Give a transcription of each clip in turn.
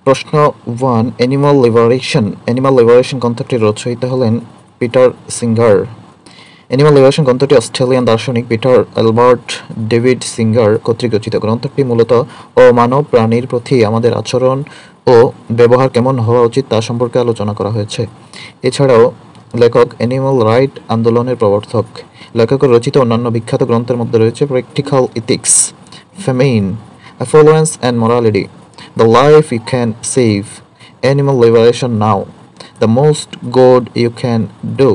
প্রশ্ন 1, animal liberation কনসেপ্টের রচয়িতা হলেন পিটার সিঙ্গার। অ্যানিমাল লিবারেশন গ্রন্থটি অস্ট্রেলিয়ান দার্শনিক পিটার অ্যালবার্ট ডেভিড সিঙ্গার কর্তৃক রচিত। গ্রন্থটি মূলত অমানব প্রাণীর প্রতি আমাদের আচরণ ও ব্যবহার কেমন হওয়া উচিত তা সম্পর্কে আলোচনা করা হয়েছে। এছাড়াও লেখক অ্যানিমাল রাইট আন্দোলনের প্রবর্তক। লেখকের রচিত অন্যান্য বিখ্যাত গ্রন্থের মধ্যে রয়েছে practical ethics, famine, affluence and morality, the life you can save, animal liberation now, the most good you can do.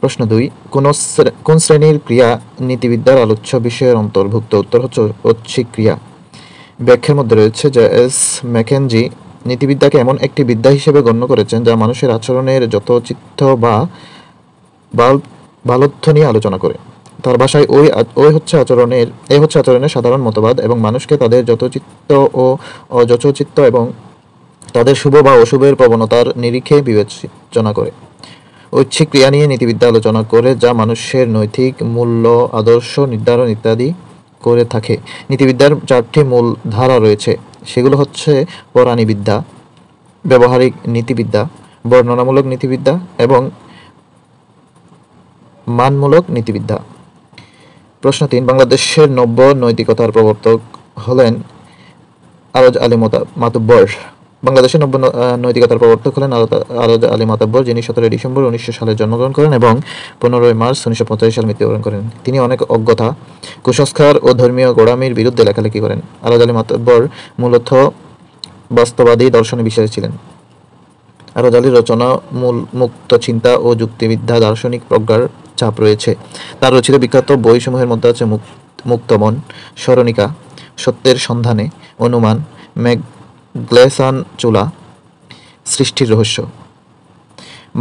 প্রশ্ন 2, কোন শ্রেণীর ক্রিয়া নীতিবিদ্যার আলোচ্য বিষয়ের অন্তর্ভুক্ত? উত্তর হচ্ছে ঐচ্ছিক ক্রিয়া। ব্যাখ্যার মধ্যে রয়েছে যে এস ম্যাকেনজি নীতিবিদ্যাকে এমন একটি বিদ্যা হিসেবে গণ্য করেছেন যা মানুষের আচরণের যথোচিত বা বালধ্য নিয়ে আলোচনা করে। তার ভাষায় এ হচ্ছে আচরণের সাধারণ মতবাদ এবং মানুষকে তাদের যথোচিত ও অযথোচিত এবং তাদের শুভ বা অশুভের প্রবণতার নিরিখে বিবেচনা করে। ঐচ্ছিক ক্রিয়া নিয়ে নীতিবিদ্যা আলোচনা করে যা মানুষের নৈতিক মূল্য, আদর্শ নির্ধারণ ইত্যাদি করে থাকে। নীতিবিদ্যার 4টি মূল ধারা রয়েছে, সেগুলো হচ্ছে পরাণীবিদ্যা, ব্যবহারিক নীতিবিদ্যা, বর্ণনামূলক নীতিবিদ্যা এবং মানমূলক নীতিবিদ্যা। প্রশ্ন 3, বাংলাদেশের নব্য নৈতিকতার প্রবর্তক হলেন আরজ আলী মাতুব্বর। বাংলাদেশের নব্য নৈতিকতার প্রবর্তক হলেন আরজ আলী মাতুব্বর, যিনি 17 ডিসেম্বর 1900 সালে জন্মগ্রহণ করেন এবং 15 মার্চ 1945 সালে মৃত্যুবরণ করেন। তিনি অনেক অজ্ঞতা, কুসংস্কার ও ধর্মীয় গোঁড়ামির বিরুদ্ধে লেখালেখি করেন। আরজ আলী মাতুব্বর মূলত বাস্তববাদী দর্শনে বিশ্বাসী ছিলেন। আরজ আলীর রচনা মুক্ত চিন্তা ও যুক্তিবিদ্যা দার্শনিক প্রজ্ঞার চাপ রয়েছে। তার রচিত বিখ্যাত বইসমূহের মধ্যে আছে মুক্তমন, স্মরণিকা, সত্যের সন্ধানে, অনুমান, ম্যাগলেসান চুলা, সৃষ্টির রহস্য।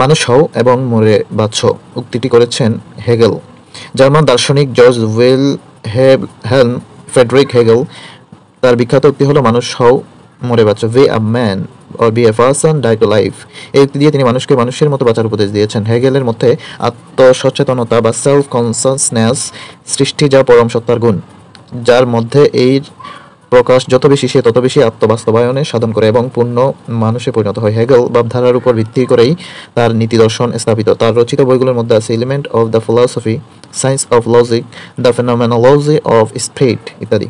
মানুষ হও এবং মরে বাঁচো উক্তিটি করেছেন হেগেল। জার্মান দার্শনিক জর্জ উইলহেলম ফ্রেডরিক হেগেল, তার বিখ্যাত উক্তি হলো মানুষ হও মরে বাঁচো, be a man or be a person, die to life। এই উক্তি দিয়ে তিনি মানুষকে মানুষের মতো বাঁচার উপদেশ দিয়েছেন। হেগেলের মধ্যে আত্মসচেতনতা বা সেলফ কনসাসনেস সৃষ্টি যা পরম সত্তার গুণ, যার মধ্যে এই প্রকাশ যত বেশি সে তত বেশি আত্মবাস্তবায়নে সাধন করে এবং পূর্ণ মানুষে পরিণত হয়। হেগেল ভাবধারার উপর ভিত্তি করেই তার নীতি দর্শন স্থাপিত। তার রচিত বইগুলোর মধ্যে আছে element of the philosophy, science of logic, the phenomenology of spirit ইত্যাদি।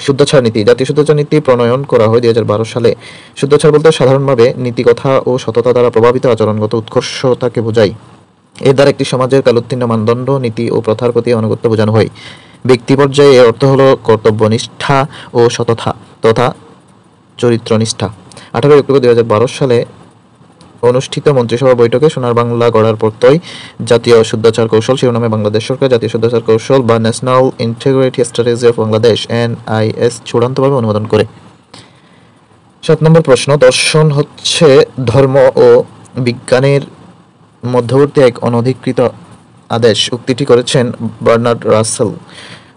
শুদ্ধচার নীতি। জাতীয় শুদ্ধচার নীতি প্রণয়ন করা হয় 2012 সালে। শুদ্ধচার বলতে সাধারণভাবে নীতিকথা ও সততা দ্বারা প্রভাবিত আচরণগত উৎকর্ষতাকে বোঝায়। এর দ্বারা একটি সমাজের কালোত্তীর্ণ মানদণ্ড, নীতি ও প্রথার প্রতি আনুগত্য বোঝানো হয়। ব্যক্তি পর্যায়ে এর অর্থ হল কর্তব্যনিষ্ঠা ও সততা তথা চরিত্রনিষ্ঠা। 18 অক্টোবর 2012 সালে অনুষ্ঠিত মন্ত্রিসভা বৈঠকে সোনার বাংলা গড়ার পরই জাতীয় শুদ্ধাচার কৌশল শিরোনামে বাংলাদেশ সরকার জাতীয় শুদ্ধাচার কৌশল বা national integrity strategy of Bangladesh NIS চূড়ান্তভাবে অনুমোদন করে। 7 নম্বর প্রশ্ন, দর্শন হচ্ছে ধর্ম ও বিজ্ঞানের মধ্যবর্তী এক অনধিকৃত আদেশ উক্তিটি করেছেন বার্নার্ড রাসেল।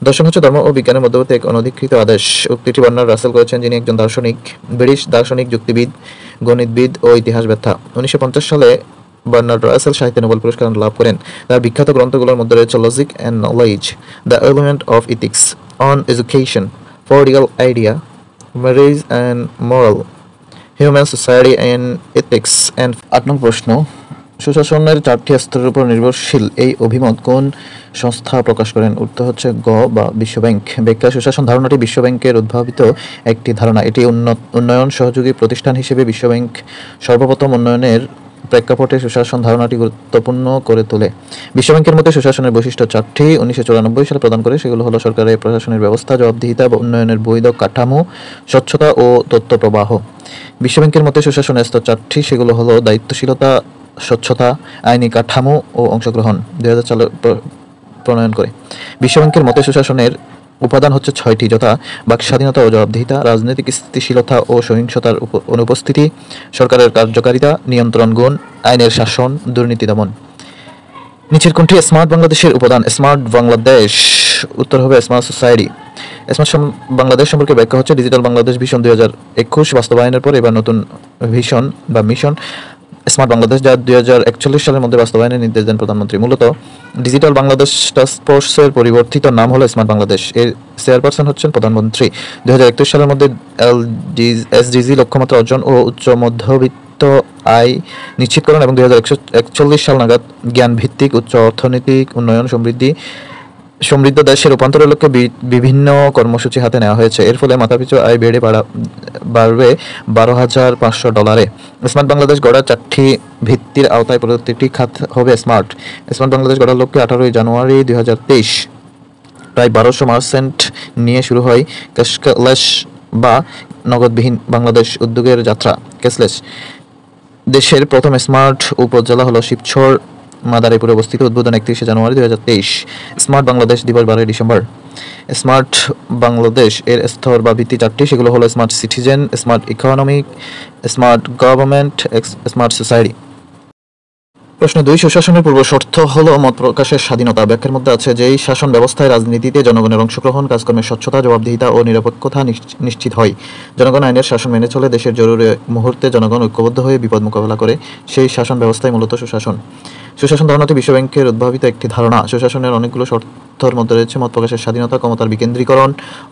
দর্শন হচ্ছে ধর্ম ও বিজ্ঞানের মধ্যবর্তী এক অনধিকৃত আদেশ উক্তিটি বার্নার্ড রাসেল করেছেন, যিনি একজন ব্রিটিশ দার্শনিক, যুক্তিবিদ, গণিতবিদ ও ইতিহাসবেত্তা। 1950 সালে বার্নার্ড রাসেল সাহিত্যে নোবেল পুরস্কার লাভ করেন। তার বিখ্যাত গ্রন্থগুলোর মধ্যে রয়েছে logic and knowledge, the element of ethics, on education, political idea, marriage and moral, human society and ethics and. 8 নম্বর প্রশ্ন, সুশাসনের 4টি স্তরের উপর নির্ভরশীল এই অভিমত কোন সংস্থা প্রকাশ করেন? উত্তর হচ্ছে গ বা বিশ্বব্যাংক। ব্যাখ্যা, সুশাসন ধারণাটি বিশ্বব্যাংকের উদ্ভাবিত একটি ধারণা। এটি উন্নয়ন সহযোগী প্রতিষ্ঠান হিসেবে বিশ্বব্যাংক সর্বপ্রথম উন্নয়নের প্রেক্ষাপটে সুশাসন ধারণাটি গুরুত্বপূর্ণ করে তোলে। বিশ্বব্যাংকের মতে সুশাসনের বৈশিষ্ট্য 4টি 1994 সালে প্রদান করে। সেগুলো হলো সরকারের প্রশাসনের ব্যবস্থা, জবাবদিহিতা, উন্নয়নের বৈধ কাঠামো, স্বচ্ছতা ও তথ্য প্রবাহ। বিশ্বব্যাংকের মতে সুশাসনের স্তর 4টি, সেগুলো হলো দায়িত্বশীলতা, স্বচ্ছতা, আইনি কাঠামো ও অংশগ্রহণ। 2000 সালে প্রণয়ন করে। বিশ্বব্যাংকের মতে সুশাসনের উপাদান হচ্ছে 6টি, যথা বাক স্বাধীনতা ও জবাবদিহিতা, রাজনৈতিক স্থিতিশীলতা ও সহিংসতার অনুপস্থিতি, সরকারের কার্যকারিতা, নিয়ন্ত্রণ গুণ, আইনের শাসন, দুর্নীতি দমন। নিচের কোনটি স্মার্ট বাংলাদেশের উপাদান? স্মার্ট বাংলাদেশ, উত্তর হবে স্মার্ট সোসাইটি। স্মার্ট বাংলাদেশ সম্পর্কে ব্যাখ্যা হচ্ছে ডিজিটাল বাংলাদেশ ভিশন 2021 বাস্তবায়নের পর এবার নতুন ভিশন বা মিশন স্মার্ট বাংলাদেশ, যা 2041 সালের মধ্যে বাস্তবায়নের নির্দেশ দেন প্রধানমন্ত্রী। মূলত ডিজিটাল বাংলাদেশ টাস্ক ফোর্সের পরিবর্তিত নাম হলো স্মার্ট বাংলাদেশ। এর চেয়ারপারসন হচ্ছেন প্রধানমন্ত্রী। 2031 সালের মধ্যে এসডিজি লক্ষ্যমাত্রা অর্জন ও উচ্চ মধ্যবিত্ত আয় নিশ্চিতকরণ এবং 2041 সাল নাগাদ জ্ঞান ভিত্তিক উচ্চ অর্থনৈতিক উন্নয়ন সমৃদ্ধ দেশে রূপান্তরের লক্ষ্যে বিভিন্ন কর্মসূচি হাতে নেওয়া হয়েছে। এর ফলে মাথাপিছু আয় বাড়বে $12,500। স্মার্ট বাংলাদেশ গড়ার 4টি ভিত্তির আওতায় প্রতিটি খাত হবে স্মার্ট। স্মার্ট বাংলাদেশ গড়ার লক্ষ্যে 18 জানুয়ারি 2023 প্রায় 1200 মার্চেন্ট নিয়ে শুরু হয় ক্যাশলেস বা নগদবিহীন বাংলাদেশ উদ্যোগের যাত্রা। ক্যাশলেস দেশের প্রথম স্মার্ট উপজেলা হলো শিবচর মাদারীপুরে অবস্থিত। উদ্বোধন 31 জানুয়ারি 2023। স্মার্ট বাংলাদেশ দিবস 12 ডিসেম্বর। স্মার্ট বাংলাদেশ এর স্তর বা ভিত্তি 4টি, সেগুলো হলো smart citizen, smart economic, smart government, smart society. প্রশ্ন 2, সুশাসনের পূর্ব শর্ত হলো মত প্রকাশের স্বাধীনতা। ব্যাখ্যার মধ্যে আছে যে এই শাসন ব্যবস্থায় রাজনীতিতে জনগণের অংশগ্রহণ, কাজকর্মের স্বচ্ছতা, জবাবদিহিতা ও নিরপেক্ষতা নিশ্চিত হয়। জনগণ আইনের শাসন মেনে চলে, দেশের জরুরি মুহূর্তে জনগণ ঐক্যবদ্ধ হয়ে বিপদ মোকাবেলা করে। সেই শাসন ব্যবস্থায় মূলত সুশাসন। সুশাসন ধারণাটি বিশ্বব্যাংকের উদ্ভাবিত একটি ধারণা। সুশাসনের অনেকগুলো শর্তের মধ্যে রয়েছে মত প্রকাশের স্বাধীনতা, ক্ষমতার বিকেন্দ্রীকরণ,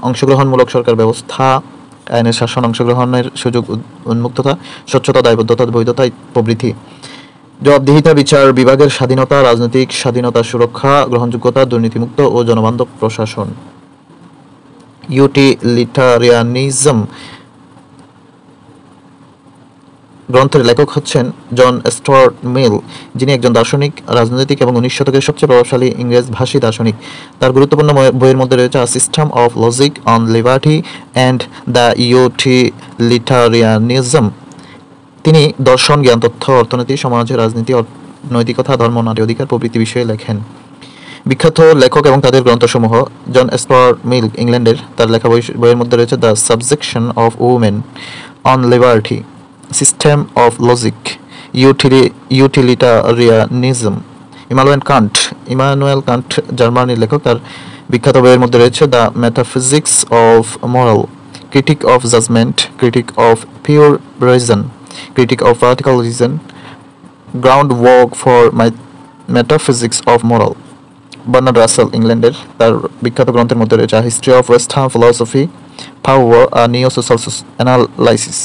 অংশগ্রহণমূলক সরকার ব্যবস্থা, আইনের শাসন, অংশগ্রহণের সুযোগ, উন্মুক্ততা, স্বচ্ছতা, দায়বদ্ধতা, বৈধতা প্রভৃতি। জবাবদিহিতা, বিচার বিভাগের স্বাধীনতা, রাজনৈতিক স্বাধীনতা, সুরক্ষা, গ্রহণযোগ্যতা, দুর্নীতিমুক্ত ও জনবান্ধব প্রশাসন। ইউটিলিটারিয়ানিজম গ্রন্থের লেখক হচ্ছেন জন স্টুয়ার্ট মিল, যিনি একজন দার্শনিক, রাজনৈতিক এবং 19 শতকের সবচেয়ে প্রভাবশালী ইংরেজ ভাষী দার্শনিক। তার গুরুত্বপূর্ণ বইয়ের মধ্যে রয়েছে a system of logic, on liberty and the utilitarianism. তিনি দর্শন, জ্ঞান, তথ্য, অর্থনীতি, সমাজ, রাজনীতি, নৈতিকতা, ধর্ম, নারী অধিকার প্রভৃতি বিষয়ে লেখেন। বিখ্যাত লেখক এবং তাদের গ্রন্থসমূহ। জন স্টুয়ার্ট মিল ইংল্যান্ডের। তার লেখা বইয়ের মধ্যে রয়েছে the subjection of women, on liberty, system of logic, utilitarianism. Immanuel Kant জার্মানির লেখক। তার বিখ্যাত বইয়ের মধ্যে রয়েছে the metaphysics of moral, critique of judgement, critique of pure reason, critique of particular reason, groundwork for metaphysics of moral. Bernard Russell ইংল্যান্ডের। তার বিখ্যাত গ্রন্থের মধ্যে রয়েছে history of western philosophy, power, a new social analysis,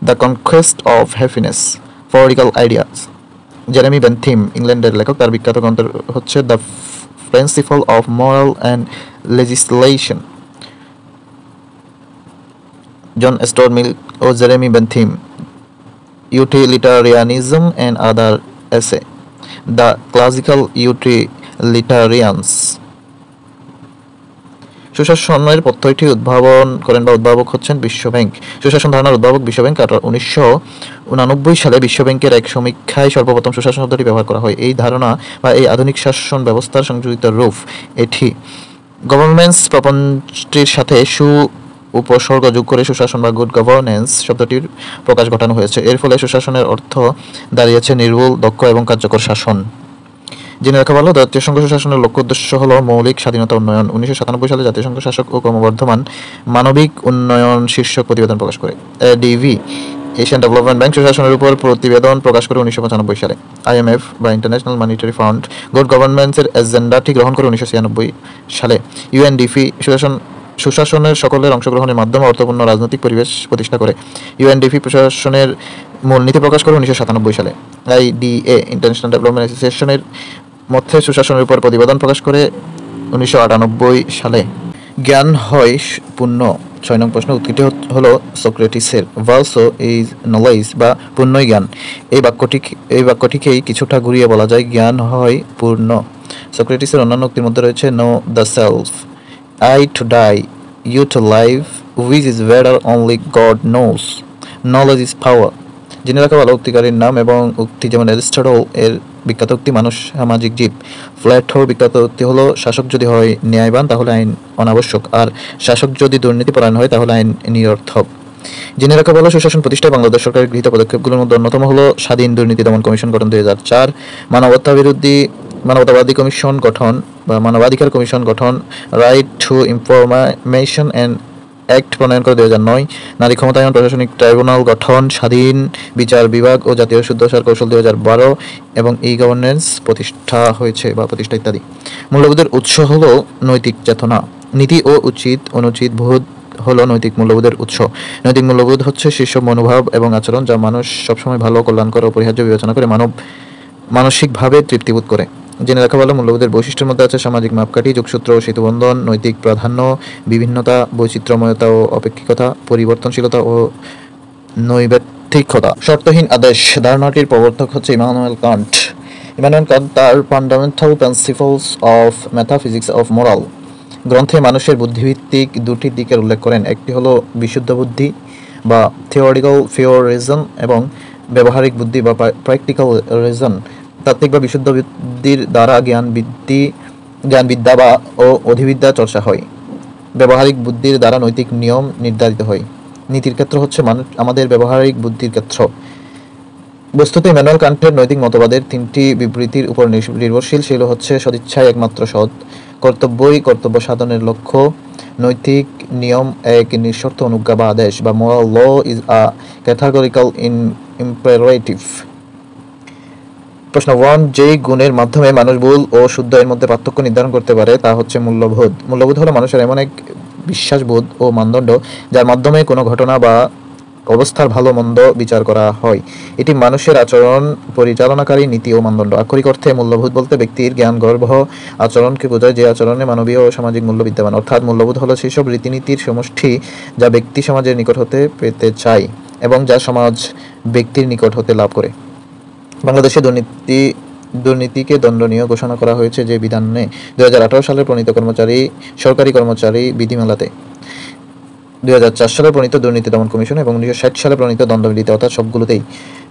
the conquest of happiness, political ideas. Jeremy Bentham ইংল্যান্ডের লেখক। তার বিখ্যাত গ্রন্থ হচ্ছে the principle of moral and legislation. John Stuart Mill ও Jeremy Bentham, Utilitarianism and Other Essay, The Classical Utilitarians। সুশাসনের প্রত্যয়টি উদ্ভাবন করেন বা উদ্ভাবক হচ্ছেন বিশ্বব্যাংক। সুশাসন ধারণার উদ্ভাবক বিশ্বব্যাংক। 1989 সালে বিশ্বব্যাংকের এক সমীক্ষায় সর্বপ্রথম সুশাসন শব্দটি ব্যবহার করা হয়। এই ধারণা বা এই আধুনিক শাসন ব্যবস্থার সংযোজিত রূপ এটি। গভর্নেন্স প্রপঞ্চটির সাথে উপসর্গ যোগ করে সুশাসন বা গুড গভর্নেন্স শব্দটির প্রকাশ ঘটানো হয়েছে। এর ফলে সুশাসনের অর্থ দাঁড়িয়েছে নির্ভুল, দক্ষ এবং কার্যকর শাসন। জেনে রাখা ভালো, জাতিসংঘ সুশাসনের লক্ষ্য উদ্দেশ্য হল মৌলিক স্বাধীনতা উন্নয়ন। 1997 সালে জাতিসংঘ শাসক ও ক্রমবর্ধমান মানবিক উন্নয়ন শীর্ষক প্রতিবেদন প্রকাশ করে। এডিবি, এশিয়ান ডেভেলপমেন্ট ব্যাংক সুশাসনের উপর প্রতিবেদন প্রকাশ করে 1995 সালে। আইএমএফ বা ইন্টারন্যাশনাল মনিটারি ফান্ড গুড গভর্নেন্সের এজেন্ডাটি গ্রহণ করে 1996 সালে। ইউএনডিপি সুশাসনের সকলের অংশগ্রহণের মাধ্যমে অর্থপূর্ণ রাজনৈতিক পরিবেশ প্রতিষ্ঠা করে। ইউএনডিপি প্রশাসনের মূলনীতি প্রকাশ করে 1997 সালে। আইডিএ ইন্টারন্যাশনাল ডেভেলপমেন্ট অ্যাসোসিয়েশনের মধ্যে সুশাসনের উপর প্রতিবেদন প্রকাশ করে 1998 সালে। জ্ঞান হয় পূর্ণ। 6 নং প্রশ্ন, উক্তিটি হলো সক্রেটিসের। ভার্সো ইজ নলেজ বা পূর্ণই জ্ঞান। এই বাক্যটিকেই কিছুটা ঘুরিয়ে বলা যায় জ্ঞান হয় পূর্ণ। সক্রেটিসের অন্যান্য উক্তির মধ্যে রয়েছে know the self, I to die, you to live, which is better only God knows, knowledge is power। জেনে রাখা ভালো, উক্তিকারীর নাম এবং উক্তি যেমন অ্যারিস্টটল এর বিখ্যাত উক্তি মানুষ সামাজিক জীব। প্লেটোর বিখ্যাত উক্তি হলো শাসক যদি হয় ন্যায়বান তাহলে আইন অনাবশ্যক, আর শাসক যদি দুর্নীতিপরায়ণ হয় তাহলে আইন নিরর্থক। জেনে রাখা ভালো, সুশাসন প্রতিষ্ঠায় বাংলাদেশ সরকারের গৃহীত পদক্ষেপগুলোর মধ্যে অন্যতম হলো স্বাধীন দুর্নীতি দমন কমিশন গঠন 2004, মানবতাবাদী কমিশন গঠন বা মানবাধিকার কমিশন গঠন, right two information and act প্রণয়ন করে 2009, নারী ক্ষমতায়ন, প্রশাসনিক ট্রাইব্যুনাল গঠন, স্বাধীন বিচার বিভাগ ও জাতীয় শুদ্ধাচার কৌশল 2012 এবং ই-গভর্নেন্স প্রতিষ্ঠা হয়েছে বা প্রতিষ্ঠা ইত্যাদি। মূল্যবোধের উৎস হলো নৈতিক চেতনা। নীতি ও উচিত অনুচিত বোধ হলো নৈতিক মূল্যবোধের উৎস। নৈতিক মূল্যবোধ হচ্ছে সেসব মনোভাব এবং আচরণ যা মানুষ সবসময় ভালো, কল্যাণকর ও পরিহার্য বিবেচনা করে মানসিকভাবে তৃপ্তিবোধ করে। জেনে রাখা ভালো, মূল্যবোধের বৈশিষ্ট্যের মধ্যে আছে সামাজিক মাপকাঠি, যোগসূত্র ও সেতুবন্ধন, নৈতিক প্রাধান্য, বিভিন্নতা, বৈচিত্র্যময়তা ও অপেক্ষিকতা, পরিবর্তনশীলতা ও নৈবেত্তিকতা। শর্তহীন আদেশ ধারণাটির প্রবর্তক হচ্ছে ইমানুয়েল কান্ট। ইমানুয়েল কান্ট তার fundamental principles of metaphysics of moral গ্রন্থে মানুষের বুদ্ধিভিত্তিক দুটি দিকের উল্লেখ করেন। একটি হলো বিশুদ্ধ বুদ্ধি বা থিওরিটিক্যাল পিওর রিজন এবং ব্যবহারিক বুদ্ধি বা প্র্যাকটিক্যাল রিজন। তাত্ত্বিক বা বিশুদ্ধ বুদ্ধির দ্বারা জ্ঞানবিদ্যা বা ও অধিবিদ্যা চর্চা হয়। ব্যবহারিক বুদ্ধির দ্বারা নৈতিক নিয়ম নির্ধারিত হয়। নীতির ক্ষেত্র হচ্ছে আমাদের ব্যবহারিক বুদ্ধির ক্ষেত্র। বস্তুত ইমানুয়েল কান্টের নৈতিক মতবাদের তিনটি বিবৃতির উপর নির্ভরশীল। সেগুলো হচ্ছে: সদিচ্ছাই একমাত্র সৎ, কর্তব্যই কর্তব্য সাধনের লক্ষ্য, নৈতিক নিয়ম এক নিঃশর্ত অনুজ্ঞা বা আদেশ বা moral law is a categorical imperative. প্রশ্ন 1, যেই গুণের মাধ্যমে মানুষ ভুল ও শুদ্ধ এর মধ্যে পার্থক্য নির্ধারণ করতে পারে তা হচ্ছে মূল্যবোধ। মূল্যবোধ হলো মানুষের এমন এক বিশ্বাসবোধ ও মানদণ্ড যার মাধ্যমে কোনো ঘটনা বা অবস্থার ভালো মন্দ বিচার করা হয়। এটি মানুষের আচরণ পরিচালনাকারী নীতি ও মানদণ্ড। আক্ষরিক অর্থে মূল্যবোধ বলতে ব্যক্তির জ্ঞানগর্ভ আচরণকে বোঝায়, যে আচরণে মানবীয় ও সামাজিক মূল্য বিদ্যমান। অর্থাৎ মূল্যবোধ হলো সেসব রীতিনীতির সমষ্টি যা ব্যক্তি সমাজের নিকট হতে পেতে চায় এবং যা সমাজ ব্যক্তির নিকট হতে লাভ করে। বাংলাদেশে দুর্নীতিকে দণ্ডনীয় ঘোষণা করা হয়েছে যে বিধানে 2018 সালে প্রণীত সরকারি কর্মচারী বিধিমালাতে, 2004 সালে প্রণীত দুর্নীতি দমন কমিশন এবং 1960 সালে প্রণীত দণ্ডবিধিতে, অর্থাৎ সবগুলোতেই।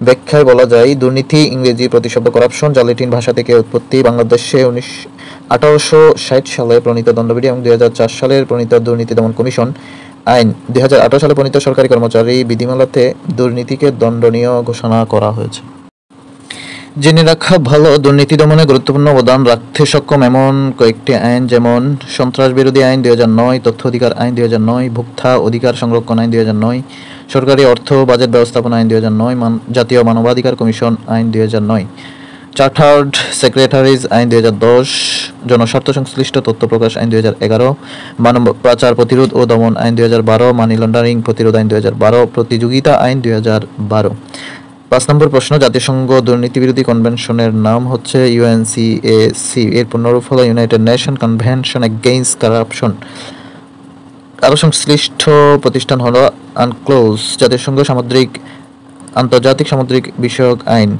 ব্যাখ্যায় বলা যায়, দুর্নীতি ইংরেজি প্রতিশব্দ করাপশন, যা ল্যাটিন ভাষা থেকে উৎপত্তি। বাংলাদেশে 1860 সালে প্রণীত দণ্ডবিধি এবং 2004 সালের প্রণীত দুর্নীতি দমন কমিশন আইন, 2018 সালে প্রণীত সরকারি কর্মচারী বিধিমালাতে দুর্নীতিকে দণ্ডনীয় ঘোষণা করা হয়েছে। জেনে রাখা ভালো, দুর্নীতি দমনে গুরুত্বপূর্ণ অবদান রাখতে সক্ষম এমন কয়েকটি আইন, যেমন সন্ত্রাস বিরোধী আইন 2009, তথ্য অধিকার আইন 2009, ভোক্তা অধিকার সংরক্ষণ আইন 2009, সরকারি অর্থ বাজেট ব্যবস্থাপনা আইন 2009, জাতীয় মানবাধিকার কমিশন আইন 2009, চার্টার্ড সেক্রেটারিজ আইন 2010, জনস্বার্থ সংশ্লিষ্ট তথ্য প্রকাশ আইন 2011, মানব পাচার প্রতিরোধ ও দমন আইন 2012, মানি লন্ডারিং প্রতিরোধ আইন 2012, প্রতিযোগিতা আইন 2012। 5 নম্বর প্রশ্ন, জাতিসংঘ দুর্নীতি বিরোধী কনভেনশনের নাম হচ্ছে ইউএনসিএসি। এর পূর্ণরূপ হলো United nation convention against corruption. আরও সংশ্লিষ্ট প্রতিষ্ঠান হলো আনক্লোজ, জাতিসংঘ আন্তর্জাতিক সামুদ্রিক বিষয়ক আইন,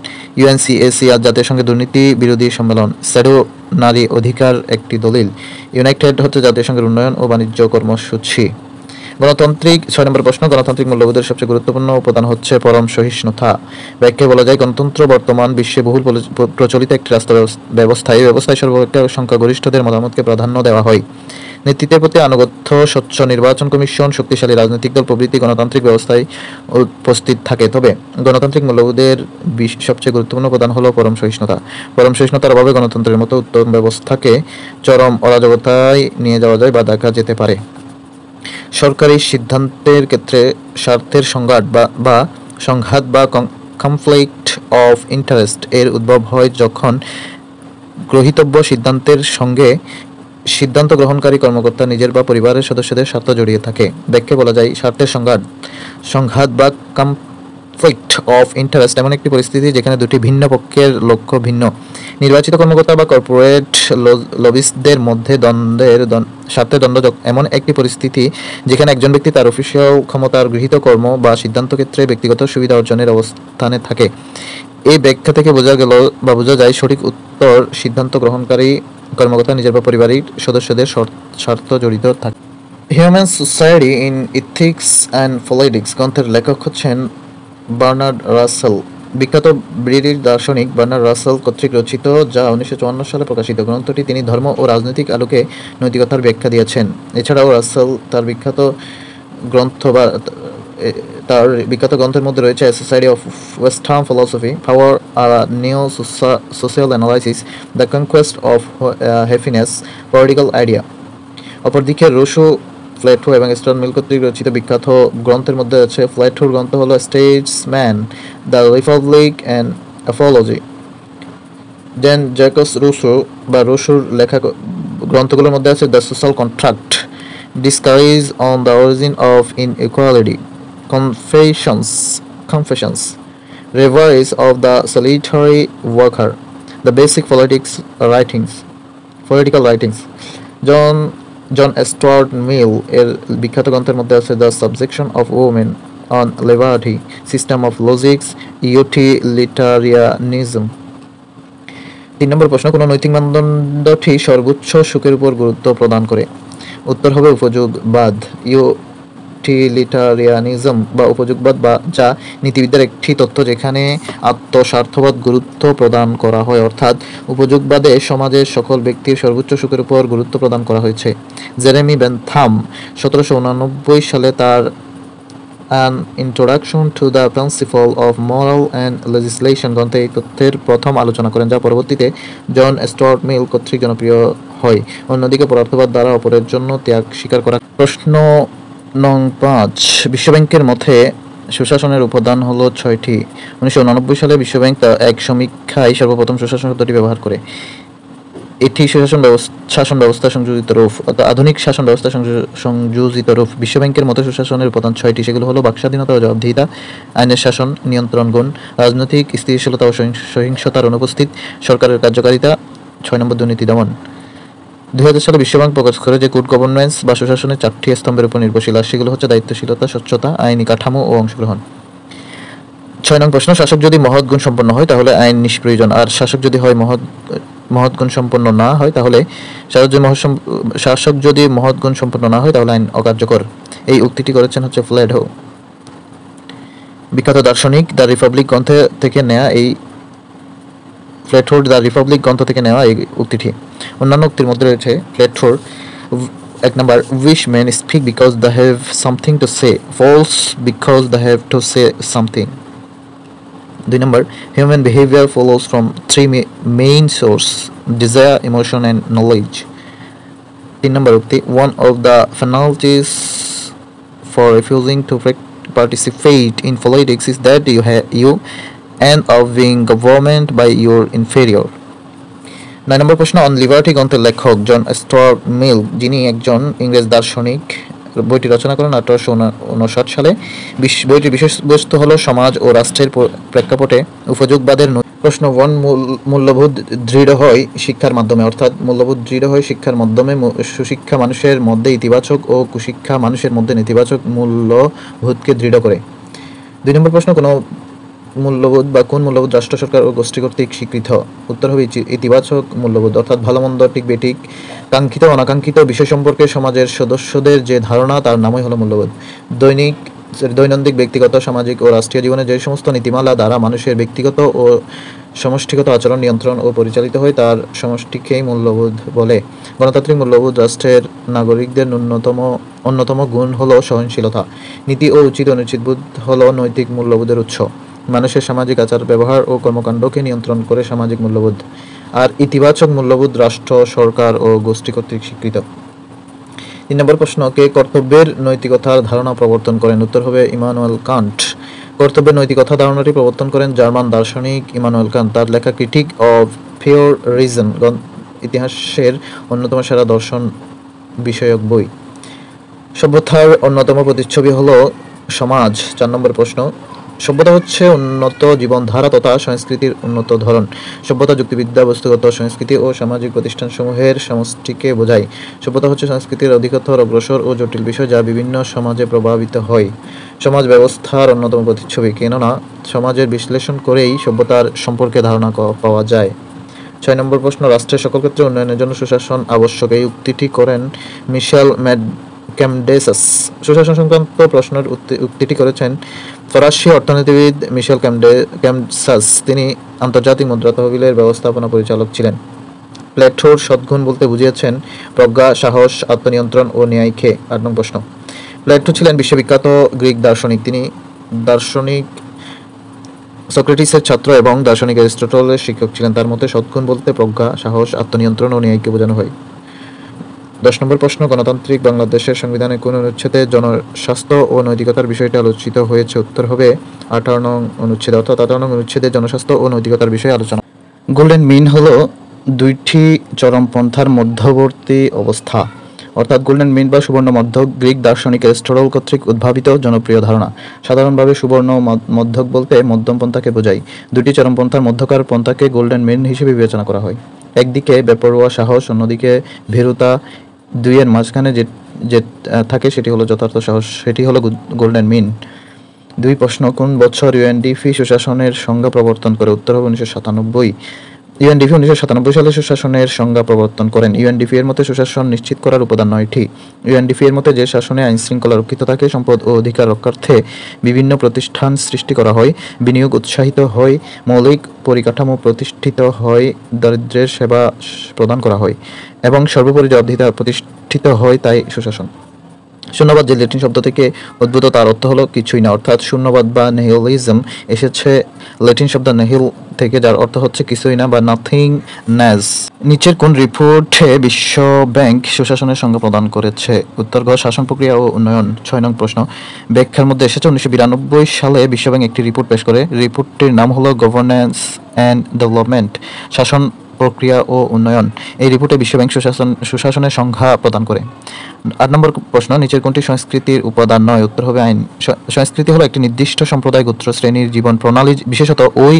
ইউএনসিএসি, আর জাতিসংঘের দুর্নীতি বিরোধী সম্মেলন, স্যাডো, নারী অধিকার একটি দলিল, ইউনাইটেড হচ্ছে জাতিসংঘের উন্নয়ন ও বাণিজ্য কর্মসূচি। 6 নম্বর প্রশ্ন, গণতান্ত্রিক মূল্যবোধের সবচেয়ে গুরুত্বপূর্ণ উপাদান হচ্ছে পরম সহিষ্ণুতা। ব্যাখ্যায় বলা যায়, গণতন্ত্র বর্তমান বিশ্বে বহুল প্রচলিত একটি রাষ্ট্র ব্যবস্থা। এই ব্যবস্থায় সর্বাপেক্ষা সংখ্যাগরিষ্ঠদের মতামতকে প্রাধান্য দেওয়া হয়। নেতৃত্বের প্রতি আনুগত্য, স্বচ্ছ নির্বাচন কমিশন, শক্তিশালী রাজনৈতিক দল প্রভৃতি গণতান্ত্রিক ব্যবস্থায় উপস্থিত থাকে। তবে গণতান্ত্রিক মূল্যবোধের সবচেয়ে গুরুত্বপূর্ণ উপাদান হলো পরম সহিষ্ণুতা। পরম সহিষ্ণুতার অভাবে গণতন্ত্রের মতো উত্তম ব্যবস্থাকে চরম অরাজকতায় নিয়ে যাওয়া যায় বা দেখা যেতে পারে। সরকারি সিদ্ধান্তের ক্ষেত্রে স্বার্থের সংঘাত বা কনফ্লিক্ট অফ ইন্টারেস্ট এর উদ্ভব হয় যখন গ্রহীতব্য সিদ্ধান্তের সঙ্গে সিদ্ধান্ত গ্রহণকারী কর্মকর্তা নিজের বা পরিবারের সদস্যদের স্বার্থ জড়িয়ে থাকে। ব্যাখ্যায় বলা যায়, স্বার্থের সংঘাত বা কনফ্লিক্ট অফ ইন্টারেস্ট এমন একটি পরিস্থিতি যেখানে দুটি ভিন্ন পক্ষের লক্ষ্য ভিন্ন। নির্বাচিত কর্মকর্তা বা কর্পোরেট লবিস্টদের মধ্যে স্বার্থের দ্বন্দ্ব এমন একটি পরিস্থিতি যেখানে একজন ব্যক্তি তার অফিসিয়াল ক্ষমতার গৃহীত কর্ম বা সিদ্ধান্ত ক্ষেত্রে ব্যক্তিগত সুবিধা অর্জনের অবস্থানে থাকে। এই ব্যাখ্যা থেকে বোঝা যায় সঠিক উত্তর, সিদ্ধান্ত গ্রহণকারী কর্মকর্তা নিজের বা পরিবারের সদস্যদের স্বার্থ জড়িত থাকে। Human society in ethics and politics গ্রন্থের লেখক হচ্ছেন বার্নার্ড রাসেল। বিখ্যাত ব্রিটিশ দার্শনিক বার্নার্ড রাসেল কর্তৃক রচিত, যা 1954 সালে প্রকাশিত। গ্রন্থটি তিনি ধর্ম ও রাজনৈতিক আলোকে নৈতিকতার ব্যাখ্যা দিয়েছেন। এছাড়াও রাসেল তার বিখ্যাত গ্রন্থের মধ্যে রয়েছে a society of western philosophy, power, new social analysis, the conquest of happiness, political idea. অপরদিকে রুশো প্লেটো এবং স্টুয়ার্ট মিল কর্তৃক রচিত বিখ্যাত গ্রন্থের মধ্যে আছে প্লেটোর গ্রন্থ হলো statesman, the republic and apology. Then Jacques Rousseau বা রুসোর লেখা গ্রন্থগুলোর মধ্যে আছে the social contract, discourses on the origin of inequality, confessions, Reveries of the Solitary Worker, The Basic Political Writings. John Stuart মিল এর বিখ্যাত গ্রন্থের মধ্যে আছে the subjection of women, on liberty, system of logics, utilitarianism. 3 number প্রশ্ন, কোন নৈতিক মানদণ্ডটি সর্বোচ্চ সুখের উপর গুরুত্ব প্রদান করে? উত্তর হবে উপযোগবাদ, ইউটিলিটারিয়ানিজম বা উপযোগবাদ, বা যা নীতিবিদ্যার একটি তত্ত্ব যেখানে আত্মস্বার্থবাদ গুরুত্ব প্রদান করা হয়, অর্থাৎ উপযোগবাদে সমাজের সকল ব্যক্তির সর্বোচ্চ সুখের উপর গুরুত্ব প্রদান করা হয়েছে। জেরেমি বেনথাম 1789 সালে তার an introduction to the principle of moral and legislation গ্রন্থে এই তথ্যের প্রথম আলোচনা করেন, যা পরবর্তীতে জন স্টুয়ার্ট মিল কর্তৃক জনপ্রিয় হয়। অন্যদিকে পদার্থবাদ দ্বারা অপরের জন্য ত্যাগ স্বীকার করা। প্রশ্ন নং 5, বিশ্বব্যাংকের মতে সুশাসনের উপাদান হলো 6টি। 1989 সালে বিশ্বব্যাংক এক সমীক্ষায় সর্বপ্রথম সুশাসন শব্দটি ব্যবহার করে। এটি শাসন ব্যবস্থা সংযোজিত রূপ, আধুনিক শাসন ব্যবস্থা সংযোজিত রূপ। বিশ্বব্যাংকের মতে সুশাসনের উপাদান 6টি, সেগুলো হলো বাকস্বাধীনতা ও জবাবদিহিতা, আইনের শাসন, নিয়ন্ত্রণ গুণ, রাজনৈতিক স্থিতিশীলতা ও সহিংসতার অনুপস্থিত, সরকারের কার্যকারিতা, 6 নম্বর দুর্নীতি দমন। 2000 সালে বিশ্বব্যাংক প্রকাশ করে যে গুড গভর্নেন্স বা সুশাসনের 4টি স্তম্ভের উপর নির্ভরশীল, আর সেগুলো হচ্ছে দায়িত্বশীলতা, স্বচ্ছতা, আইনি কাঠামো ও অংশগ্রহণ। 6 নং প্রশ্ন, শাসক যদি মহৎ গুণ সম্পন্ন হয় তাহলে আইন নিষ্প্রয়োজন, আর শাসক যদি মহৎ গুণ সম্পন্ন না হয় তাহলে শাসক যদি মহৎ গুণ সম্পন্ন না হয় তাহলে আইন অকার্যকর। এই উক্তিটি করেছেন হচ্ছে প্লেটো। বিখ্যাত দার্শনিক দ্য রিপাবলিক গ্রন্থ থেকে নেয়া এই প্লেটোর দ্য রিপাবলিক গ্রন্থ থেকে নেওয়া এই উক্তিটি। অন্যান্য উক্তির মধ্যে রয়েছে প্লেটোর 1 number, wise men speak because they have something to say, fools because they have to say something. 2 number, human behaviour follows from 3 main source, desire, emotion and knowledge. 3 number উক্তি, one of the penalties for refusing to participate in politics is that you end up being governed by your inferior. 9 নম্বর প্রশ্ন, on liberty গ্রন্থের লেখক জন Stuart মিল, যিনি একজন ইংরেজ দার্শনিক, বইটি রচনা করেন 1859 সালে। বইটির বিষয়বস্তু হলো সমাজ ও রাষ্ট্রের প্রেক্ষাপটে উপযোগবাদের। প্রশ্ন 1, মূল্যবোধ দৃঢ় হয় শিক্ষার মাধ্যমে, অর্থাৎ মূল্যবোধ দৃঢ় হয় শিক্ষার মাধ্যমে। সুশিক্ষা মানুষের মধ্যে ইতিবাচক ও কুশিক্ষা মানুষের মধ্যে নেতিবাচক মূল্যবোধকে দৃঢ় করে। 2 নম্বর প্রশ্ন, কোন মূল্যবোধ রাষ্ট্র, সরকার ও গোষ্ঠী কর্তৃক স্বীকৃত? উত্তর হবে ইতিবাচক মূল্যবোধ, অর্থাৎ ভালো মন্দ, ঠিক বেঠিক, কাঙ্ক্ষিত অনাকাঙ্ক্ষিত বিষয় সম্পর্কে সমাজের সদস্যদের যে ধারণা তার নামই হলো মূল্যবোধ। দৈনন্দিন ব্যক্তিগত, সামাজিক ও রাষ্ট্রীয় জীবনে যে সমস্ত নীতিমালা দ্বারা মানুষের ব্যক্তিগত ও সমষ্টিগত আচরণ নিয়ন্ত্রণ ও পরিচালিত হয় তার সমষ্টিকেই মূল্যবোধ বলে। গণতান্ত্রিক মূল্যবোধ রাষ্ট্রের নাগরিকদের অন্যতম গুণ হলো সহনশীলতা। নীতি ও উচিত অনুচিতবোধ হলো নৈতিক মূল্যবোধের উৎস। মানুষের সামাজিক আচার ব্যবহার ও কর্মকাণ্ডকে নিয়ন্ত্রণ করে সামাজিক মূল্যবোধ। আর ইতিবাচক মূল্যবোধ রাষ্ট্র, সরকার ও গোষ্ঠী কর্তৃক স্বীকৃত। 3 নম্বর প্রশ্ন, কে কর্তব্যের নৈতিকতার ধারণা প্রবর্তন করেন? উত্তর হবে ইমানুয়েল কান্ট। কর্তব্যের নৈতিকতা ধারণাটি প্রবর্তন করেন জার্মান দার্শনিক ইমানুয়েল কান্ট। তার লেখা ক্রিটিক অফ পিওর রিজন ইতিহাসের অন্যতম সেরা দর্শন বিষয়ক বই। সভ্যতার অন্যতম প্রতিচ্ছবি হলো সমাজ। 4 নম্বর প্রশ্ন, সভ্যতা হচ্ছে উন্নত জীবনধারা তথা সংস্কৃতির উন্নত ধরন। সভ্যতা যুক্তিবিদ্যা, বস্তুগত সংস্কৃতি ও সামাজিক প্রতিষ্ঠানসমূহের সমষ্টিকে বোঝায়। সভ্যতা হচ্ছে সংস্কৃতির অধিকতর অগ্রসর ও জটিল বিষয় যা বিভিন্ন সমাজে প্রভাবিত হয়। সমাজ ব্যবস্থার অন্যতম প্রতিচ্ছবি, কেননা সমাজের বিশ্লেষণ করেই সভ্যতার সম্পর্কে ধারণা পাওয়া যায়। 6 নম্বর প্রশ্ন, রাষ্ট্রের সকল ক্ষেত্রে উন্নয়নের জন্য সুশাসন আবশ্যক। এই উক্তিটি করেন মিশেল ক্যামডেসাস। সুশাসন সংক্রান্ত প্রশ্নের উক্তিটি করেছেন ফরাসি অর্থনীতিবিদ মিশেল ক্যামডেসাস। তিনি আন্তর্জাতিক মুদ্রা তহবিলের ব্যবস্থাপনা পরিচালক ছিলেন। প্লেটোর সদ্গুণ বলতে বুঝিয়েছেন প্রজ্ঞা, সাহস, আত্মনিয়ন্ত্রণ ও ন্যায়কে। 8 নম্বর প্রশ্ন, প্লেটো ছিলেন বিশ্ববিখ্যাত গ্রিক দার্শনিক। তিনি দার্শনিক সক্রেটিসের ছাত্র এবং দার্শনিক অ্যারিস্টটলের শিক্ষক ছিলেন। তার মতে সদ্গুণ বলতে প্রজ্ঞা, সাহস, আত্মনিয়ন্ত্রণ ও ন্যায়কে বোঝানো হয়। 10 নম্বর প্রশ্ন, গণতান্ত্রিক বাংলাদেশের সংবিধানে কোন অনুচ্ছেদে জনস্বাস্থ্য ও নৈতিকতার বিষয়টি আলোচিত হয়েছে? উত্তর হবে 18 নং অনুচ্ছেদে, অর্থাৎ 18 নং অনুচ্ছেদে জনস্বাস্থ্য ও নৈতিকতার বিষয়ে আলোচনা। গোল্ডেন মিন হলো দুইটি চরমপন্থার মধ্যবর্তী অবস্থা, অর্থাৎ গোল্ডেন মিন বা সুবর্ণ মধ্যক গ্রিক দার্শনিক এরিস্টটল কর্তৃক উদ্ভাবিত জনপ্রিয় ধারণা। সাধারণভাবে সুবর্ণ মধ্যক বলতে মধ্যম পন্থাকে বোঝায়। দুটি চরমপন্থার মধ্যকার পন্থাকে গোল্ডেন মিন হিসেবে বিবেচনা করা হয়। একদিকে বেপরোয়া সাহস, অন্যদিকে ভীরুতা, দুইয়ের মাঝখানে যে থাকে সেটি হলো যথার্থ সাহস, সেটি হলো গোল্ডেন মিন। 2 প্রশ্ন, কোন বছর ইউএনডিপি সুশাসনের সংজ্ঞা প্রবর্তন করে? উত্তর হবে 1997। ইউএনডিপি 1997 সালে সুশাসনের সংজ্ঞা প্রবর্তন করেন। ইউএনডিপি এর মতে সুশাসন নিশ্চিত করার উপাদান 9টি। ইউএনডিপি এর মতে যে শাসনে আইন শৃঙ্খলা রক্ষিত থাকে, সম্পদ ও অধিকার রক্ষার্থে বিভিন্ন প্রতিষ্ঠান সৃষ্টি করা হয়, বিনিয়োগ উৎসাহিত হয়, মৌলিক পরিকাঠামো প্রতিষ্ঠিত হয়, দারিদ্র্যের সেবা প্রদান করা হয় এবং সর্বোপরি জবাবদিহিতা প্রতিষ্ঠিত হয়, তাই সুশাসন। শূন্যবাদ যে ল্যাটিন শব্দ থেকে উদ্ভূত, তার অর্থ হলো কিছুই না, অর্থাৎ শূন্যবাদ বা নিহিলিজম এসেছে ল্যাটিন শব্দ নিহিল থেকে, যার অর্থ হচ্ছে কিছুই না বা নাথিংনেস। নিচের কোন রিপোর্টে বিশ্ব ব্যাংক সুশাসনের সংজ্ঞা প্রদান করেছে? উত্তর ঘ, শাসন প্রক্রিয়া ও উন্নয়ন। 6 নং প্রশ্ন, ব্যাখ্যার মধ্যে এসেছে 1992 সালে বিশ্বব্যাংক একটি রিপোর্ট পেশ করে। রিপোর্টটির নাম হলো গভর্নেন্স অ্যান্ড ডেভেলপমেন্ট, শাসন প্রক্রিয়া ও উন্নয়ন। এই রিপোর্টে বিশ্বব্যাংক সুশাসনের সংজ্ঞা প্রদান করে। 8 নম্বর প্রশ্ন, নিচের কোনটি সংস্কৃতির উপাদান নয়? উত্তর হবে আইন। সংস্কৃতি হলো একটি নির্দিষ্ট সম্প্রদায়, গোত্র, শ্রেণীর জীবন প্রণালী, বিশেষত ওই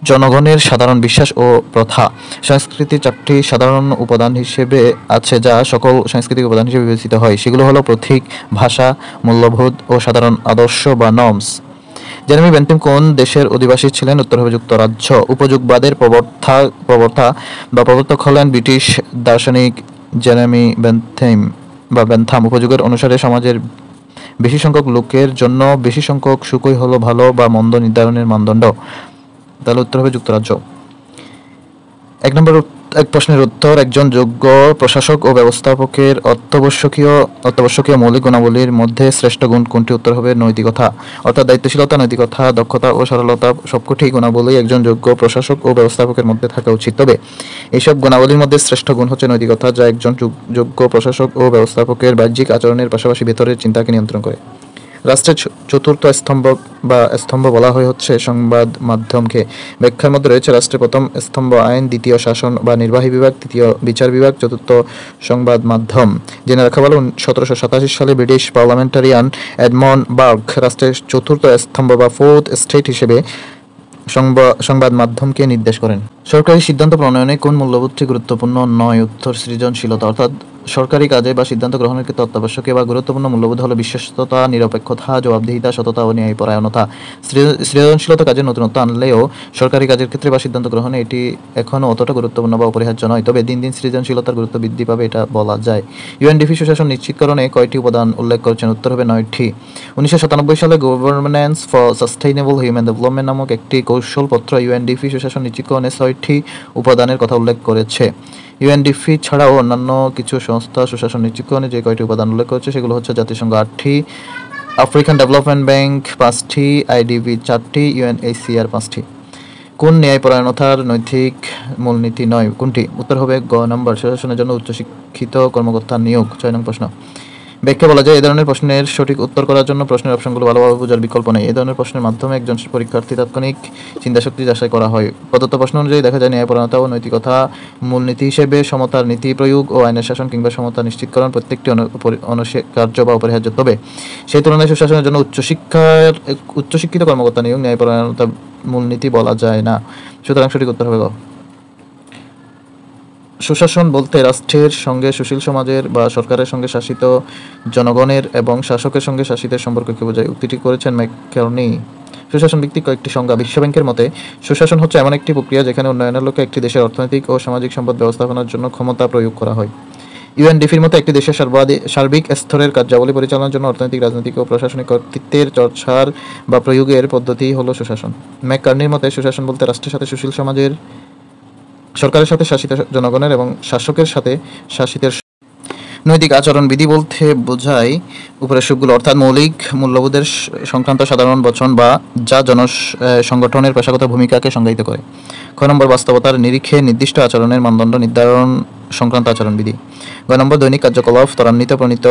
জনগণের সাধারণ বিশ্বাস ও প্রথা। সংস্কৃতির 4টি সাধারণ উপাদান হিসেবে আছে, যা সকল সাংস্কৃতিক উপাদান হিসেবে বিবেচিত হয়। সেগুলো হলো প্রতীক, ভাষা, মূল্যবোধ ও সাধারণ আদর্শ বা নর্মস। জেরেমি বেন্থাম কোন দেশের অধিবাসী ছিলেন? উত্তর হবে যুক্তরাজ্য। উপযোগবাদের প্রবর্তক হলেন ব্রিটিশ দার্শনিক জেরেমি বেন্থাম। উপযোগের অনুসারে সমাজের বেশি সংখ্যক লোকের জন্য বেশি সংখ্যক সুখই হলো ভালো বা মন্দ নির্ধারণের মানদণ্ড। তাহলে উত্তর হবে যুক্তরাজ্য। 1 নম্বর প্রশ্নের উত্তর, একজন যোগ্য প্রশাসক ও ব্যবস্থাপকের অত্যাবশ্যকীয় মৌলিক গুণাবলীর মধ্যে শ্রেষ্ঠ গুণ কোনটি? উত্তর হবে নৈতিকতা, অর্থাৎ দায়িত্বশীলতা, নৈতিকতা, দক্ষতা ও সরলতা সবকটি গুণাবলী একজন যোগ্য প্রশাসক ও ব্যবস্থাপকের মধ্যে থাকা উচিত। তবে এইসব গুণাবলীর মধ্যে শ্রেষ্ঠ গুণ হচ্ছে নৈতিকতা, যা একজন যোগ্য প্রশাসক ও ব্যবস্থাপকের বাহ্যিক আচরণের পাশাপাশি ভেতরের চিন্তাকে নিয়ন্ত্রণ করে। রাষ্ট্রের চতুর্থ স্তম্ভ বলা হয় হচ্ছে সংবাদ মাধ্যমকে। ব্যাখ্যার মধ্যে রয়েছে রাষ্ট্রের প্রথম স্তম্ভ আইন, দ্বিতীয় শাসন বা নির্বাহী বিভাগ, তৃতীয় বিচার বিভাগ, চতুর্থ সংবাদ মাধ্যম। জেনে রাখা ভালো, 1787 সালে ব্রিটিশ পার্লামেন্টারিয়ান এডমন্ড বার্গ রাষ্ট্রের চতুর্থ স্তম্ভ বা ফোর্থ স্টেট হিসেবে সংবাদ মাধ্যমকে নির্দেশ করেন। সরকারি সিদ্ধান্ত প্রণয়নে কোন মূল্যবোধটি গুরুত্বপূর্ণ নয়? উত্তর সৃজনশীলতা, অর্থাৎ সরকারি কাজে বা সিদ্ধান্ত গ্রহণের ক্ষেত্রে অত্যাবশ্যকীয় বা গুরুত্বপূর্ণ মূল্যবোধ হলো বিশ্বস্ততা, নিরপেক্ষতা, জবাবদিহিতা, সততা ও ন্যায়পরায়ণতা। সৃজনশীলতা কাজে নতুনত্ব আনলেও সরকারি কাজের ক্ষেত্রে বা সিদ্ধান্ত গ্রহণে এটি এখনও অতটা গুরুত্বপূর্ণ বা অপরিহার্য নয়, তবে দিন দিন সৃজনশীলতার গুরুত্ব বৃদ্ধি পাবে, এটা বলা যায়। ইউএনডিপি সুশাসন নিশ্চিতকরণে কয়টি উপাদান উল্লেখ করেছেন? উত্তর হবে 9টি। 1997 সালে governance for sustainable human development নামক একটি কৌশলপত্র ইউএনডিপি সুশাসন নিশ্চিতকরণে 6টি উপাদানের কথা উল্লেখ করেছে। ইউএনডিপি ছাড়াও অন্যান্য কিছু সংস্থা সুশাসন নিশ্চিতকরণে যে কয়টি উপাদান উল্লেখ করেছে সেগুলো হচ্ছে জাতিসংঘ 8টি, আফ্রিকান ডেভেলপমেন্ট ব্যাংক 5টি, আইডিবি 4টি, ইউএনএইচসিআর 5টি। কোন ন্যায়পরায়ণতার নৈতিক মূলনীতি নয়? কোনটি? উত্তর হবে গ নম্বর, সুশাসনের জন্য উচ্চশিক্ষিত কর্মকর্তা নিয়োগ। 6 নং প্রশ্ন, ব্যাখ্যা বলা যায়, এই ধরনের প্রশ্নের সঠিক উত্তর করার জন্য প্রশ্নের অপশনগুলো ভালোভাবে বোঝার বিকল্প নেই। এই ধরনের প্রশ্নের মাধ্যমে একজন পরীক্ষার্থী তাৎক্ষণিক চিন্তাশক্তি যাচাই করা হয়। প্রদত্ত প্রশ্ন অনুযায়ী দেখা যায় ন্যায়পরায়ণতা ও নৈতিকতা মূলনীতি হিসেবে সমতার নীতি প্রয়োগ ও আইনের শাসন কিংবা সমতা নিশ্চিতকরণ প্রত্যেকটি অনস্বীকার্য বা অপরিহার্য। তবে সেই তুলনায় সুশাসনের জন্য উচ্চশিক্ষিত কর্মকর্তা নিয়োগ ন্যায়পরায়ণতা মূলনীতি বলা যায় না। সুতরাং সঠিক উত্তর হবে গ। সুশাসন বলতে রাষ্ট্রের সঙ্গে সুশীল সমাজের বা সরকারের সঙ্গে শাসিত জনগণের এবং শাসকের সঙ্গে শাসিতের সম্পর্ককে বোঝায়। উক্তিটি করেছেন ম্যাককার্নি। সুশাসন ভিত্তিক কয়েকটি সংজ্ঞা। বিশ্বব্যাংকের মতে সুশাসন হচ্ছে এমন একটি প্রক্রিয়া যেখানে উন্নয়নের লক্ষ্যে একটি দেশের অর্থনৈতিক ও সামাজিক সম্পদ ব্যবস্থাপনার জন্য ক্ষমতা প্রয়োগ করা হয়। ইউএনডিপির মতে একটি দেশের সার্বিক স্তরের কার্যাবলী পরিচালনার জন্য অর্থনৈতিক, রাজনৈতিক ও প্রশাসনিক কর্তৃত্বের চর্চার বা প্রয়োগের পদ্ধতি হলো সুশাসন। ম্যাককার্নির মতে সুশাসন বলতে রাষ্ট্রের সাথে সুশীল সমাজের, সরকারের সাথে শাসিত জনগণের এবং শাসকের সাথে শাসিতের নৈতিক আচরণবিধি বলতে বোঝায় উপরের সবগুলো, অর্থাৎ মৌলিক মূল্যবোধের সংক্রান্ত সাধারণ বচন বা যা সংগঠনের পেশাগত ভূমিকাকে সংজ্ঞায়িত করে। খ নম্বর বাস্তবতার নিরিখে নির্দিষ্ট আচরণের মানদণ্ড নির্ধারণ সংক্রান্ত আচরণবিধি। গ নম্বর দৈনিক কার্যকলাপ ত্বরান্বিত প্রণীত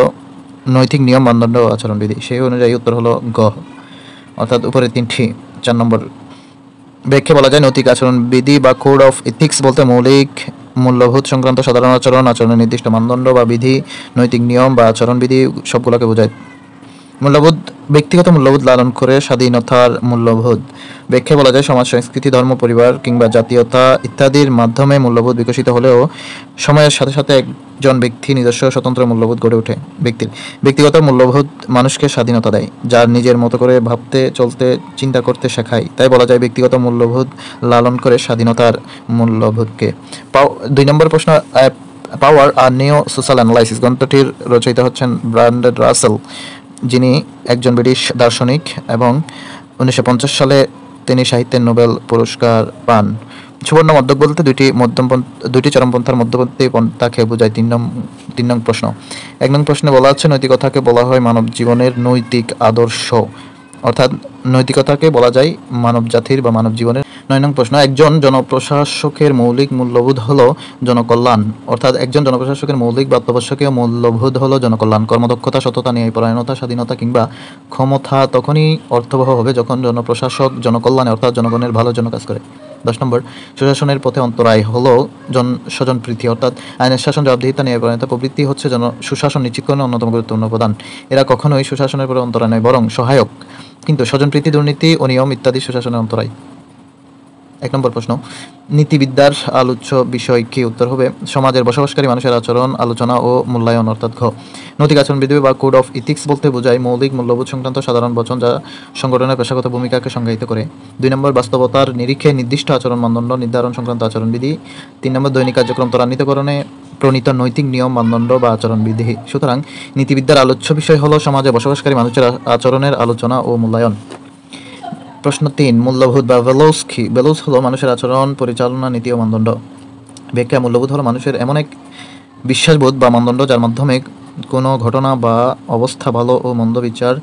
নৈতিক নিয়ম মানদণ্ড ও আচরণবিধি। সেই অনুযায়ী উত্তর হলো গ, অর্থাৎ উপরে তিনটি। 4 নম্বর ব্যাখ্যা বলা যায় নৈতিক আচরণবিধি বা কোড অফ এথিক্স বলতে মৌলিক মূল্যবোধ সংক্রান্ত সাধারণ আচরণ, আচরণের নির্দিষ্ট মানদণ্ড বা বিধি, নৈতিক নিয়ম বা আচরণবিধি সবগুলোকে বোঝায়। মূল্যবোধ ব্যক্তিগত মূল্যবোধ লালন করে স্বাধীনতার মূল্যবোধ। ব্যাখ্যা বলা যায় সমাজ, সংস্কৃতি, ধর্ম, পরিবার কিংবা জাতীয়তা ইত্যাদির মাধ্যমে মূল্যবোধ বিকশিত হলেও সময়ের সাথে সাথে একজন ব্যক্তি নিজস্ব স্বতন্ত্র মূল্যবোধ গড়ে ওঠে। ব্যক্তিগত মূল্যবোধ মানুষকে স্বাধীনতা দেয়, যার নিজের মতো করে ভাবতে, চলতে, চিন্তা করতে শেখায়। তাই বলা যায় ব্যক্তিগত মূল্যবোধ লালন করে স্বাধীনতার মূল্যবোধকে। 2 নম্বর প্রশ্ন, পাওয়ার আর নিও সোশ্যাল অ্যানালাইসিস গ্রন্থটির রচয়িতা হচ্ছেন ব্রান্ডন রাসেল, যিনি একজন ব্রিটিশ দার্শনিক এবং 1950 সালে তিনি সাহিত্যের নোবেল পুরস্কার পান। সুবর্ণ মধ্যক বলতে দুইটি চরমপন্থার মধ্যবর্তী পন্থাকে বোঝায়। 3 নং প্রশ্ন। 1 নং প্রশ্নে বলা আছে নৈতিকতাকে বলা হয় মানব জীবনের নৈতিক আদর্শ, অর্থাৎ নৈতিকতাকে বলা যায় মানব জাতির বা মানব জীবনের। 9 নং প্রশ্ন। একজন জনপ্রশাসকের মৌলিক মূল্যবোধ হলো জনকল্যাণ, অর্থাৎ একজন জনপ্রশাসকের মৌলিক বা অত্যাবশ্যকীয় মূল্যবোধ হলো জনকল্যাণ। কর্মদক্ষতা, সততা, ন্যায়পরায়ণতা, স্বাধীনতা কিংবা ক্ষমতা তখনই অর্থবহ হবে যখন জনপ্রশাসক জনকল্যাণে অর্থাৎ জনগণের ভালোর জন্য কাজ করে। 10 নম্বর। সুশাসনের পথে অন্তরায় হলো স্বজনপ্রীতি, অর্থাৎ আইনের শাসন, জবাবদিহিতা, ন্যায়পরায়ণতা প্রভৃতি হচ্ছে সুশাসন নিশ্চিতকরণের অন্যতম গুরুত্বপূর্ণ উপাদান। এরা কখনোই সুশাসনের পরে অন্তরায় নয়, বরং সহায়ক। কিন্তু স্বজনপ্রীতি, দুর্নীতি, অনিয়ম ইত্যাদি সুশাসনের অন্তরায়। 1 নম্বর প্রশ্ন। নীতিবিদ্যার আলোচ্য বিষয় কি? উত্তর হবে সমাজের বসবাসকারী মানুষের আচরণ, আলোচনা ও মূল্যায়ন, অর্থাৎ ঘ। নৈতিক আচরণবিধি বা কোড অফ ইথিক্স বলতে বোঝায় মৌলিক মূল্যবোধ সংক্রান্ত সাধারণ বচন যা সংগঠনের পেশাগত ভূমিকাকে সংজ্ঞায়িত করে। 2 নম্বর বাস্তবতার নিরিখে নির্দিষ্ট আচরণ মানদণ্ড নির্ধারণ সংক্রান্ত আচরণবিধি। 3 নম্বর দৈনিক কার্যক্রম ত্বরান্বিতকরণে প্রণীত নৈতিক নিয়ম মানদণ্ড বা আচরণবিধি। সুতরাং নীতিবিদ্যার আলোচ্য বিষয় হলো সমাজে বসবাসকারী মানুষের আচরণের আলোচনা ও মূল্যায়ন। প্রশ্ন 3। মূল্যবোধ বা ভ্যালুস কি? ভ্যালুস হলো মানুষের আচরণ, পরিচালনা, নীতি ও মানদণ্ড। ব্যাখ্যা মূল্যবোধ হলো মানুষের এমন এক বিশ্বাসবোধ বা মানদণ্ড যার মাধ্যমে কোনো ঘটনা বা অবস্থা ভালো ও মন্দ বিচার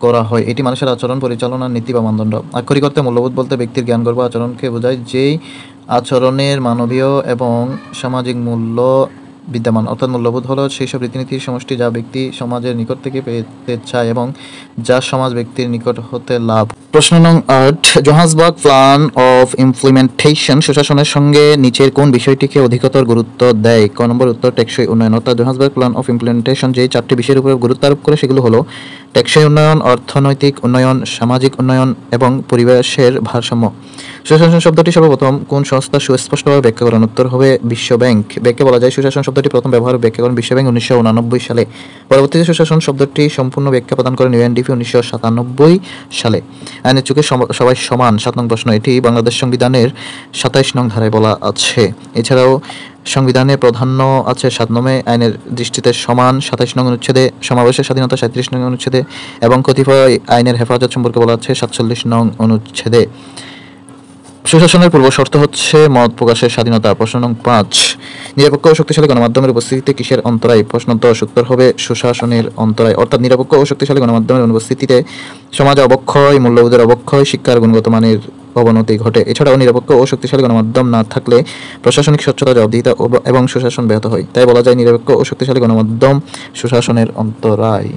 করা হয়। এটি মানুষের আচরণ, পরিচালনা, নীতি বা মানদণ্ড। আক্ষরিক অর্থে মূল্যবোধ বলতে ব্যক্তির জ্ঞানগর্ভ আচরণকে বোঝায়, যেই আচরণের মানবীয় এবং সামাজিক মূল্য বিদ্যমান, অর্থাৎ মূল্যবোধ হলো সেই সব রীতিনীতির সমষ্টি যা ব্যক্তি সমাজের নিকট থেকে পেতে চায় এবং যা সমাজ ব্যক্তির নিকট হতে লাভ। প্রশ্ন নং 8। জোহান্সবার্গ প্ল্যান অফ ইমপ্লিমেন্টেশন সুশাসনের সঙ্গে নিচের কোন বিষয়টিকে অধিকতর গুরুত্ব দেয়? ক নম্বর উত্তর টেকসই উন্নয়ন, অর্থাৎ জোহান্সবার্গ প্ল্যান অফ ইমপ্লিমেন্টেশন যে 4টি বিষয়ের উপর গুরুত্ব আরোপ করে সেগুলো হলো টেকসই উন্নয়ন, অর্থনৈতিক উন্নয়ন, সামাজিক উন্নয়ন এবং পরিবেশের ভারসাম্য। সুশাসন শব্দটি সর্বপ্রথম কোন সংস্থা সুস্পষ্টভাবে ব্যাখ্যা করেন? উত্তর হবে বিশ্ব ব্যাংক। ব্যাখ্যা বলা যায় সুশাসন শব্দটি প্রথম ব্যবহার ব্যাখ্যা করেন বিশ্ব ব্যাংক 1989 সালে। পরবর্তীতে সুশাসন শব্দটি সম্পূর্ণ ব্যাখ্যা প্রদান করেন ইউএনডিপি 1997 সালে। আইনের চোখে সবাই সমান 7 নং প্রশ্ন। এটি বাংলাদেশ সংবিধানের 27 নং ধারায় বলা আছে। এছাড়াও সংবিধানে প্রাধান্য আছে 7 নম্বরে আইনের দৃষ্টিতে সমান 27 নং অনুচ্ছেদে, সমাবেশের স্বাধীনতা 37 নং অনুচ্ছেদে এবং কতিপয় আইনের হেফাজত সম্পর্কে বলা আছে 47 নং অনুচ্ছেদে। সুশাসনের পূর্ব শর্ত হচ্ছে মত প্রকাশের স্বাধীনতা। প্রশ্ন নং 5। নিরপেক্ষ ও শক্তিশালী গণমাধ্যমের উপস্থিতিতে কিসের অন্তরায়? প্রশ্ন 10। উত্তর হবে সুশাসনের অন্তরায়, অর্থাৎ নিরপেক্ষ ও শক্তিশালী গণমাধ্যমের অনুপস্থিতিতে সমাজে অবক্ষয়, মূল্যবোধের অবক্ষয়, শিক্ষার গুণগত মানের অবনতি ঘটে। এছাড়াও নিরপেক্ষ ও শক্তিশালী গণমাধ্যম না থাকলে প্রশাসনিক স্বচ্ছতা, জবাবদিহিতা এবং সুশাসন ব্যাহত হয়। তাই বলা যায় নিরপেক্ষ ও শক্তিশালী গণমাধ্যম সুশাসনের অন্তরায়।